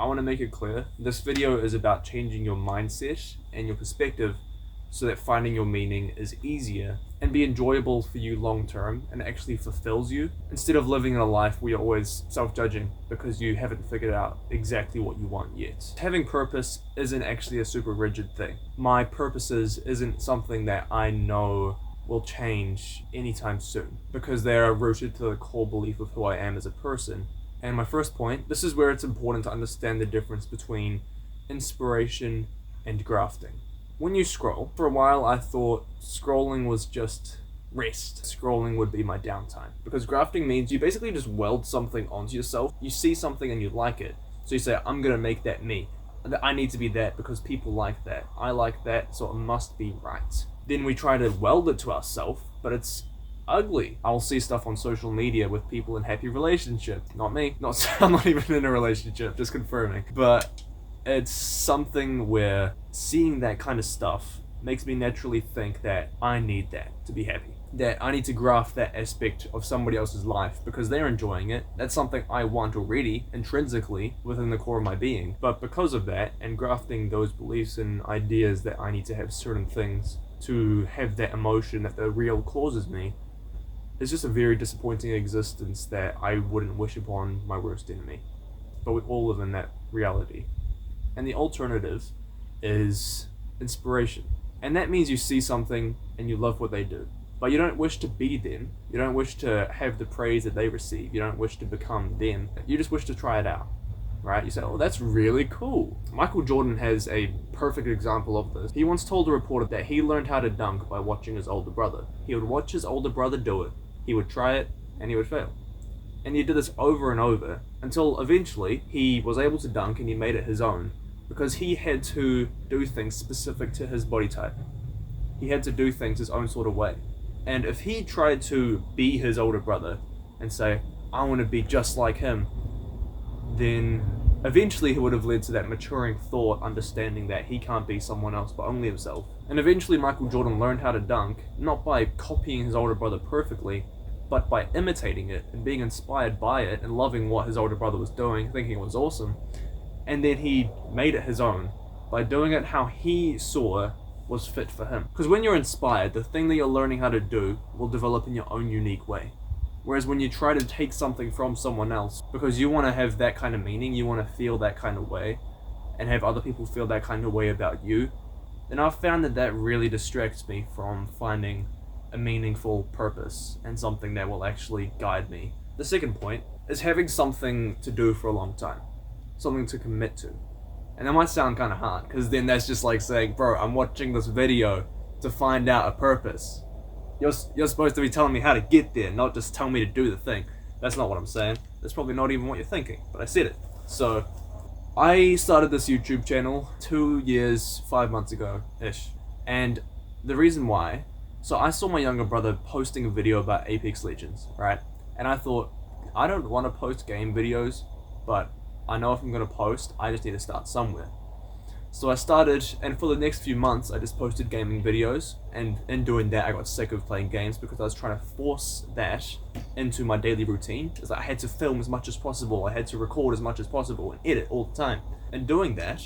want to make it clear, this video is about changing your mindset and your perspective so that finding your meaning is easier and be enjoyable for you long term and actually fulfills you, instead of living in a life where you're always self-judging because you haven't figured out exactly what you want yet. Having purpose isn't actually a super rigid thing. My purposes isn't something that I know will change anytime soon because they are rooted to the core belief of who I am as a person. And my first point, this is where it's important to understand the difference between inspiration and grafting. When you scroll, for a while I thought scrolling was just rest. Scrolling would be my downtime. Because grafting means you basically just weld something onto yourself. You see something and you like it. So you say, I'm gonna make that me. I need to be that because people like that. I like that, so it must be right. Then we try to weld it to ourselves, but it's ugly. I'll see stuff on social media with people in happy relationships. Not me. I'm not even in a relationship, just confirming. But it's something where seeing that kind of stuff makes me naturally think that I need that to be happy. That I need to graft that aspect of somebody else's life because they're enjoying it. That's something I want already, intrinsically, within the core of my being. But because of that, and grafting those beliefs and ideas that I need to have certain things to have that emotion that the real causes me, it's just a very disappointing existence that I wouldn't wish upon my worst enemy. But we all live in that reality. And the alternative is inspiration. And that means you see something and you love what they do. But you don't wish to be them. You don't wish to have the praise that they receive. You don't wish to become them. You just wish to try it out. Right? You say, oh, that's really cool. Michael Jordan has a perfect example of this. He once told a reporter that he learned how to dunk by watching his older brother. He would watch his older brother do it. He would try it, and he would fail. And he did this over and over, until eventually he was able to dunk and he made it his own, because he had to do things specific to his body type. He had to do things his own sort of way. And if he tried to be his older brother and say, I want to be just like him, then eventually he would have led to that maturing thought, understanding that he can't be someone else but only himself. And eventually Michael Jordan learned how to dunk, not by copying his older brother perfectly, but by imitating it and being inspired by it and loving what his older brother was doing, thinking it was awesome. And then he made it his own by doing it how he saw was fit for him. Because when you're inspired, the thing that you're learning how to do will develop in your own unique way. Whereas when you try to take something from someone else because you want to have that kind of meaning, you want to feel that kind of way, and have other people feel that kind of way about you, then I've found that really distracts me from finding a meaningful purpose and something that will actually guide me. The second point is having something to do for a long time. Something to commit to. And that might sound kind of hard, because then that's just like saying, bro, I'm watching this video to find out a purpose. You're supposed to be telling me how to get there, not just tell me to do the thing. That's not what I'm saying. That's probably not even what you're thinking, but I said it. So, I started this YouTube channel 2 years, 5 months ago-ish. And the reason why, so I saw my younger brother posting a video about Apex Legends, right? And I thought, I don't want to post game videos, but I know if I'm going to post, I just need to start somewhere. So I started, and for the next few months, I just posted gaming videos, and in doing that, I got sick of playing games because I was trying to force that into my daily routine. It's like I had to film as much as possible, I had to record as much as possible, and edit all the time. And doing that,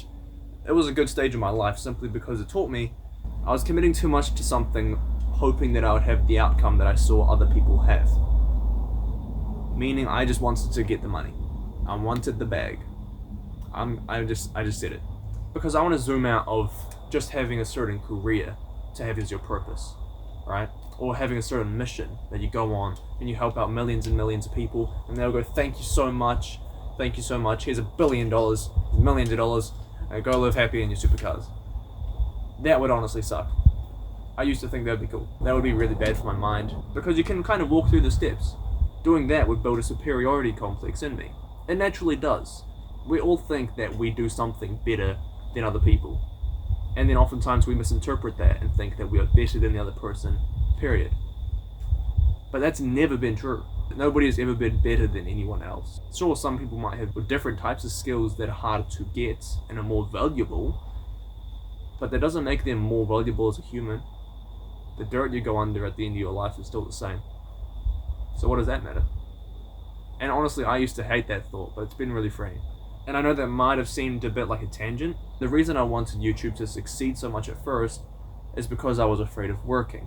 it was a good stage of my life simply because it taught me I was committing too much to something, hoping that I would have the outcome that I saw other people have. Meaning I just wanted to get the money. I wanted the bag. I just said it. Because I want to zoom out of just having a certain career to have as your purpose, right? Or having a certain mission that you go on and you help out millions and millions of people and they'll go, thank you so much, here's $1 billion, millions of dollars, and go live happy in your supercars. That would honestly suck. I used to think that would be cool. That would be really bad for my mind because you can kind of walk through the steps. Doing that would build a superiority complex in me. It naturally does. We all think that we do something better than other people. And then oftentimes we misinterpret that and think that we are better than the other person, period. But that's never been true. Nobody has ever been better than anyone else. Sure, some people might have different types of skills that are harder to get and are more valuable, but that doesn't make them more valuable as a human. The dirt you go under at the end of your life is still the same. So what does that matter? And honestly, I used to hate that thought, but it's been really freeing. And I know that might have seemed a bit like a tangent. The reason I wanted YouTube to succeed so much at first is because I was afraid of working.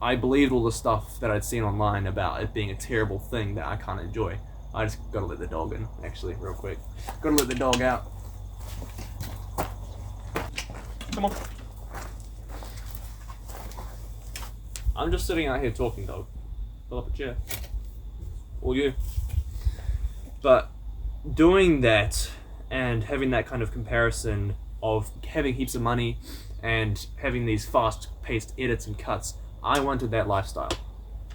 I believed all the stuff that I'd seen online about it being a terrible thing that I can't enjoy. I just gotta let the dog in, actually, real quick. Gotta let the dog out. Come on. I'm just sitting out here talking, dog. Fill up a chair. All you. But doing that and having that kind of comparison of having heaps of money and having these fast-paced edits and cuts, I wanted that lifestyle.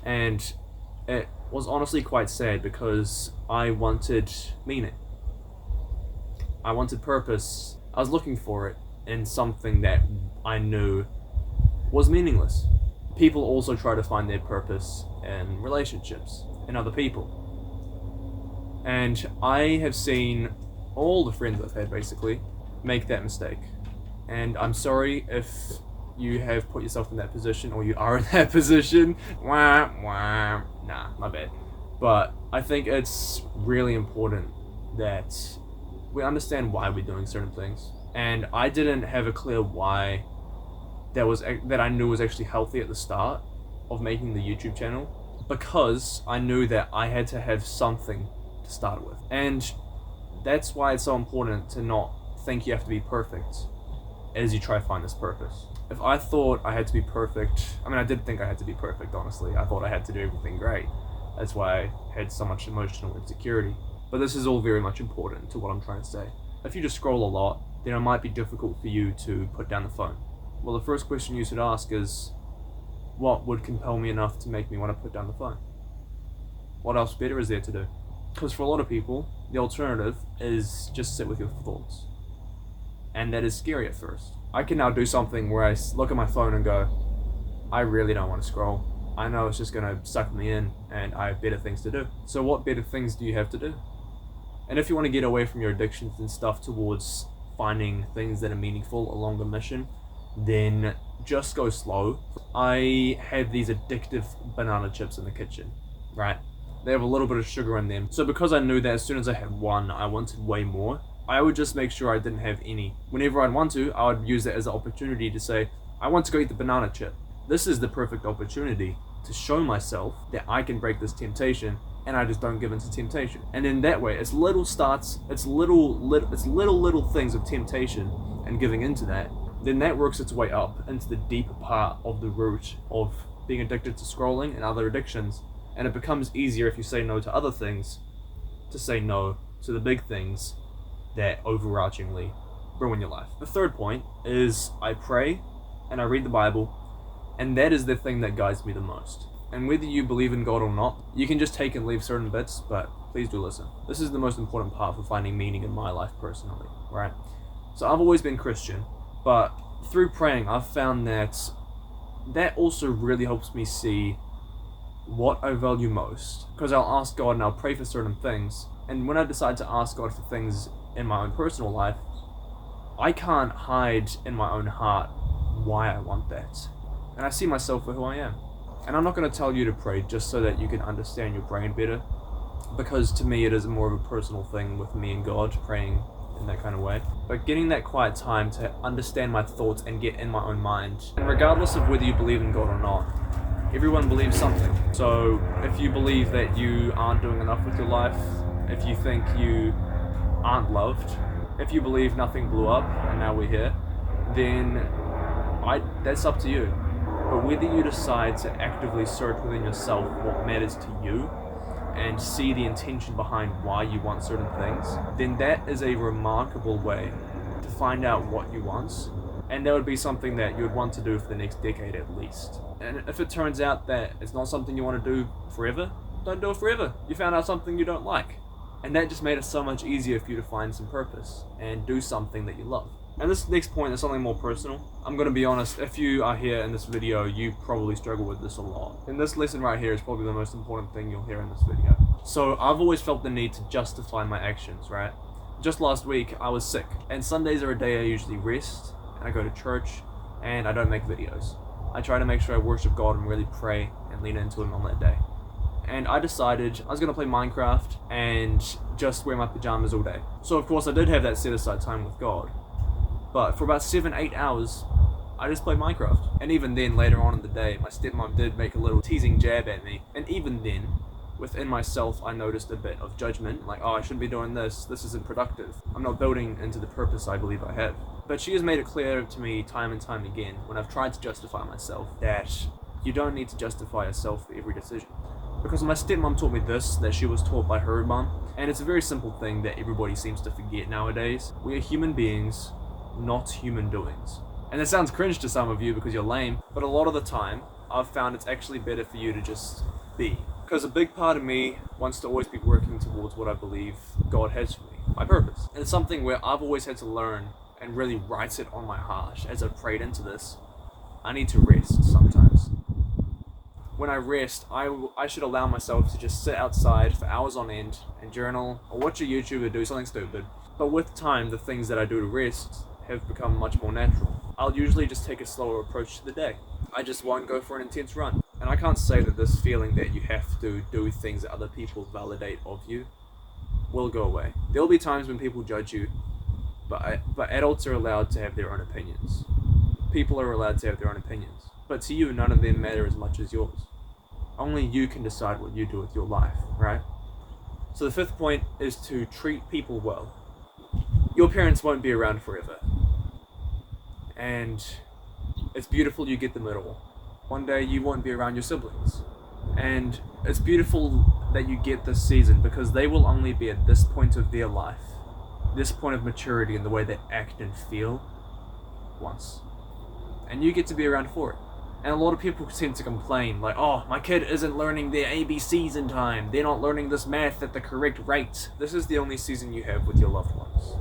And it was honestly quite sad because I wanted meaning. I wanted purpose. I was looking for it in something that I knew was meaningless. People also try to find their purpose in relationships and other people. And I have seen all the friends I've had basically make that mistake. And I'm sorry if you have put yourself in that position or you are in that position. Wah, wah. Nah, my bad. But I think it's really important that we understand why we're doing certain things. And I didn't have a clear why that I knew was actually healthy at the start of making the YouTube channel, because I knew that I had to have something to start with. And that's why it's so important to not think you have to be perfect as you try to find this purpose. If I thought I had to be perfect, I did think I had to be perfect, honestly. I thought I had to do everything great. That's why I had so much emotional insecurity. But this is all very much important to what I'm trying to say. If you just scroll a lot, then it might be difficult for you to put down the phone. Well, the first question you should ask is, what would compel me enough to make me want to put down the phone? What else better is there to do? Because for a lot of people, the alternative is just sit with your thoughts. And that is scary at first. I can now do something where I look at my phone and go, I really don't want to scroll. I know it's just going to suck me in and I have better things to do. So what better things do you have to do? And if you want to get away from your addictions and stuff towards finding things that are meaningful along the mission, then just go slow. I have these addictive banana chips in the kitchen, right? They have a little bit of sugar in them. So because I knew that as soon as I had one, I wanted way more, I would just make sure I didn't have any. Whenever I'd want to, I would use that as an opportunity to say, I want to go eat the banana chip. This is the perfect opportunity to show myself that I can break this temptation, and I just don't give in to temptation. And in that way, it's little starts, it's little things of temptation and giving into that, then that works its way up into the deeper part of the root of being addicted to scrolling and other addictions. And it becomes easier if you say no to other things to say no to the big things that overarchingly ruin your life. The third point is I pray and I read the Bible, and that is the thing that guides me the most. And whether you believe in God or not, you can just take and leave certain bits, but please do listen. This is the most important part for finding meaning in my life personally, right? So I've always been Christian, but through praying, I've found that also really helps me see what I value most. Because I'll ask God and I'll pray for certain things, and when I decide to ask God for things in my own personal life, I can't hide in my own heart why I want that. And I see myself for who I am. And I'm not going to tell you to pray just so that you can understand your brain better, because to me it is more of a personal thing with me and God, praying in that kind of way. But getting that quiet time to understand my thoughts and get in my own mind. And regardless of whether you believe in God or not, everyone believes something. So if you believe that you aren't doing enough with your life, if you think you aren't loved, if you believe nothing blew up and now we're here, then that's up to you. But whether you decide to actively search within yourself what matters to you and see the intention behind why you want certain things, then that is a remarkable way to find out what you want. And that would be something that you would want to do for the next decade at least. And if it turns out that it's not something you want to do forever, don't do it forever. You found out something you don't like. And that just made it so much easier for you to find some purpose and do something that you love. And this next point is something more personal. I'm going to be honest, if you are here in this video, you probably struggle with this a lot. And this lesson right here is probably the most important thing you'll hear in this video. So I've always felt the need to justify my actions, right? Just last week, I was sick. And Sundays are a day I usually rest, and I go to church, and I don't make videos. I try to make sure I worship God and really pray and lean into Him on that day. and I decided I was going to play Minecraft and just wear my pajamas all day. So of course I did have that set aside time with God, but for about 7-8 hours I just played Minecraft. And even then, later on in the day, my stepmom did make a little teasing jab at me, and even then, within myself, I noticed a bit of judgment, like, oh, I shouldn't be doing this isn't productive, I'm not building into the purpose I believe I have. But she has made it clear to me time and time again, when I've tried to justify myself, that you don't need to justify yourself for every decision. Because my stepmom taught me this, that she was taught by her mum, and it's a very simple thing that everybody seems to forget nowadays. We are human beings, not human doings. And it sounds cringe to some of you because you're lame, but a lot of the time, I've found it's actually better for you to just be. Because a big part of me wants to always be working towards what I believe God has for me, my purpose. And it's something where I've always had to learn and really write it on my heart as I've prayed into this. I need to rest sometimes. When I rest, I should allow myself to just sit outside for hours on end and journal or watch a YouTuber do something stupid. But with time, the things that I do to rest have become much more natural. I'll usually just take a slower approach to the day. I just won't go for an intense run. And I can't say that this feeling that you have to do things that other people validate of you will go away. There'll be times when people judge you, but adults are allowed to have their own opinions. People are allowed to have their own opinions. But to you, none of them matter as much as yours. Only you can decide what you do with your life, right? So the fifth point is to treat people well. Your parents won't be around forever. And it's beautiful you get them at all. One day you won't be around your siblings. And it's beautiful that you get this season because they will only be at this point of their life, this point of maturity in the way they act and feel once. And you get to be around for it. And a lot of people tend to complain like, oh, my kid isn't learning their ABCs in time. They're not learning this math at the correct rate. This is the only season you have with your loved ones.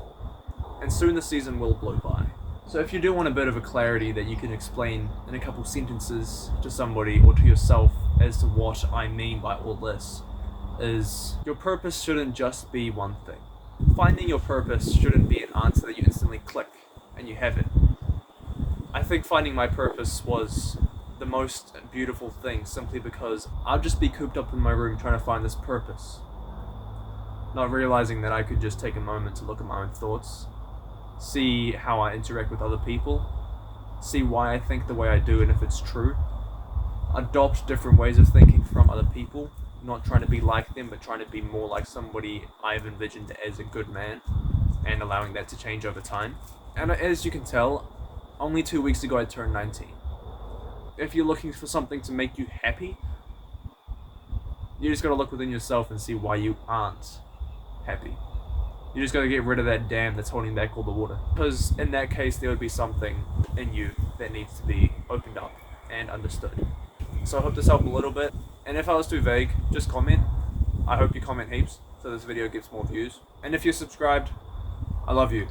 And soon the season will blow by. So if you do want a bit of a clarity that you can explain in a couple sentences to somebody or to yourself as to what I mean by all this, is your purpose shouldn't just be one thing. Finding your purpose shouldn't be an answer that you instantly click and you have it. I think finding my purpose was the most beautiful thing simply because I'd just be cooped up in my room trying to find this purpose, not realizing that I could just take a moment to look at my own thoughts, see how I interact with other people, see why I think the way I do and if it's true, adopt different ways of thinking from other people, not trying to be like them but trying to be more like somebody I've envisioned as a good man and allowing that to change over time. And as you can tell, only 2 weeks ago I turned 19. If you're looking for something to make you happy, you just gotta look within yourself and see why you aren't happy. You just gotta get rid of that dam that's holding back all the water. Because in that case, there would be something in you that needs to be opened up and understood. So I hope this helped a little bit. And if I was too vague, just comment. I hope you comment heaps so this video gets more views. And if you're subscribed, I love you.